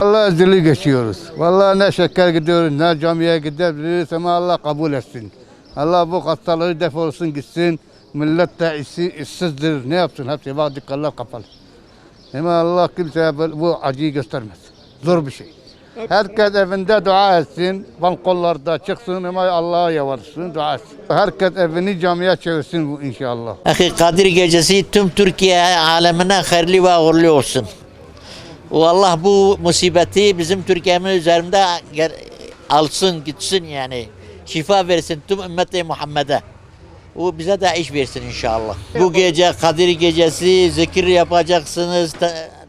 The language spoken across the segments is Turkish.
Allah ezeli geçiyoruz. Vallahi ne şeker gidiyoruz, ne camiye gidebiliriz ama Allah kabul etsin. Allah bu hastalığı defolsun gitsin. Millet de işsizdir. Ne yapsın? Hepsi bak dükkanlar kapalı. Ama Allah kimseye bu acıyı göstermez. Zor bir şey. Herkes evinde dua etsin. Balkonlarda çıksın ama Allah'a yalvarsın, dua etsin. Herkes evini camiye çevirsin bu inşallah. Ahi Kadir Gecesi tüm Türkiye alemine hayırlı ve uğurlu olsun. Allah bu musibeti bizim Türkiye'miz üzerinde alsın gitsin yani. Şifa versin tüm ümmeti Muhammed'e. O bize de iş versin inşallah. Bu gece Kadir Gecesi zikir yapacaksınız.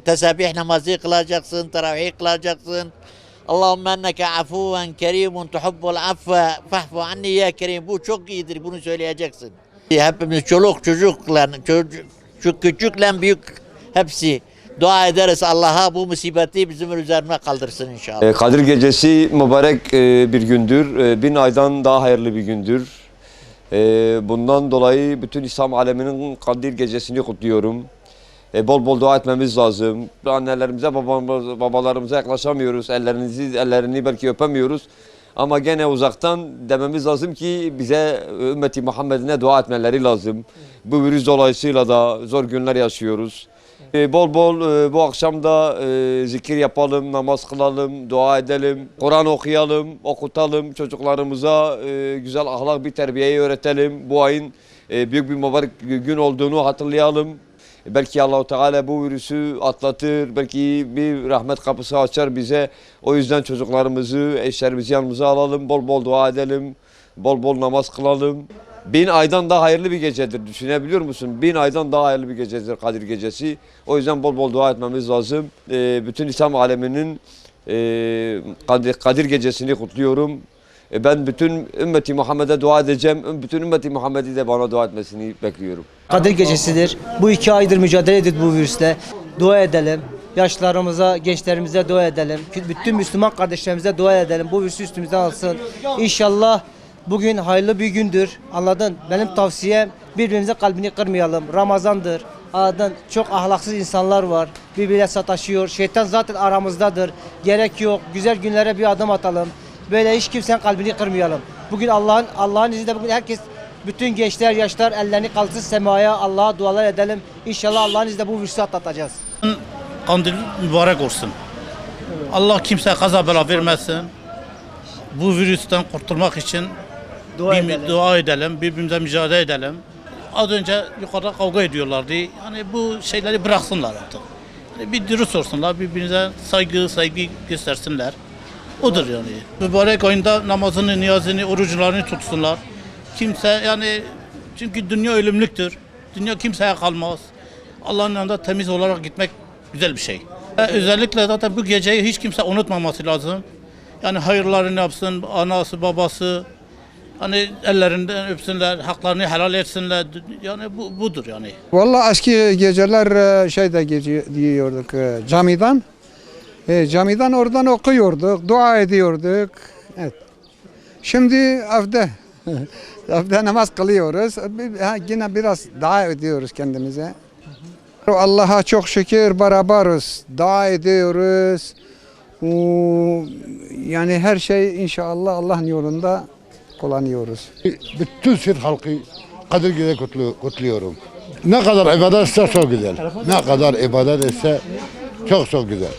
Tesbih namazı kılacaksın, teravih kılacaksın. Allahümme enneke afuven kerimun tuhubbul affe fahfu anni ya kerim. Bu çok iyidir, bunu söyleyeceksin. Hepimiz çoluk çocukla, küçükle büyük hepsi dua ederiz Allah'a bu musibeti bizim üzerine kaldırsın inşallah. Kadir Gecesi mübarek bir gündür. 1000 aydan daha hayırlı bir gündür. Bundan dolayı bütün İslam aleminin Kadir Gecesi'ni kutluyorum. Bol bol dua etmemiz lazım. Annelerimize, babalarımıza yaklaşamıyoruz. Ellerini belki öpemiyoruz. Ama gene uzaktan dememiz lazım ki bize ümmeti Muhammed'ine dua etmeleri lazım. Bu virüs dolayısıyla da zor günler yaşıyoruz. Bol bol bu akşam da zikir yapalım, namaz kılalım, dua edelim, Kur'an okuyalım, okutalım, çocuklarımıza güzel ahlak bir terbiyeyi öğretelim. Bu ayın büyük bir mübarek gün olduğunu hatırlayalım. Belki Allah-u Teala bu virüsü atlatır, belki bir rahmet kapısı açar bize. O yüzden çocuklarımızı, eşlerimizi yanımıza alalım, bol bol dua edelim, bol bol namaz kılalım. 1000 aydan daha hayırlı bir gecedir. Düşünebiliyor musun? 1000 aydan daha hayırlı bir gecedir Kadir Gecesi. O yüzden bol bol dua etmemiz lazım. Bütün İslam aleminin Kadir Gecesi'ni kutluyorum. Ben bütün ümmeti Muhammed'e dua edeceğim. Bütün ümmeti Muhammed'i de bana dua etmesini bekliyorum. Kadir Gecesi'dir. Bu 2 aydır mücadele ediyoruz bu virüsle. Dua edelim. Yaşlarımıza, gençlerimize dua edelim. Bütün Müslüman kardeşlerimize dua edelim. Bu virüsü üstümüzden alsın. İnşallah bugün hayırlı bir gündür. Anladın? Benim tavsiyem birbirimize kalbini kırmayalım. Ramazandır. Anladın? Çok ahlaksız insanlar var. Birbirine sataşıyor. Şeytan zaten aramızdadır. Gerek yok. Güzel günlere bir adım atalım. Böyle hiç kimsenin kalbini kırmayalım. Bugün Allah'ın izniyle bugün herkes, bütün gençler, yaşlar ellerini kaldırsın semaya, Allah'a dualar edelim. İnşallah Allah'ın izniyle bu virüsü atlatacağız. Kandil mübarek olsun. Allah kimseye kaza bela vermesin. Bu virüsten kurtulmak için dua edelim, birbirimize mücadele edelim. Az önce yukarıda kavga ediyorlardı. Yani bu şeyleri bıraksınlar artık. Yani bir dürüst olsunlar, birbirinize saygı göstersinler. Odur yani. Mübarek ayında namazını, niyazını, oruçlarını tutsunlar. Kimse yani, çünkü dünya ölümlüktür. Dünya kimseye kalmaz. Allah'ın yanında temiz olarak gitmek güzel bir şey. Özellikle zaten bu geceyi hiç kimse unutmaması lazım. Yani hayırlarını yapsın, anası, babası, hani ellerinden öpsünler, haklarını helal etsinler. Yani budur yani. Vallahi eski geceler şeyde gidiyorduk camiden. Camiden oradan okuyorduk, dua ediyorduk. Evet. Şimdi evde, evde namaz kılıyoruz. Yine biraz dua ediyoruz kendimize. Allah'a çok şükür beraberiz, dua ediyoruz. Yani her şey inşallah Allah'ın yolunda kullanıyoruz. Bütün Türk halkı Kadir Gecesi kutluyorum. Ne kadar ibadet etse çok güzel. Ne kadar ibadet etse çok güzel.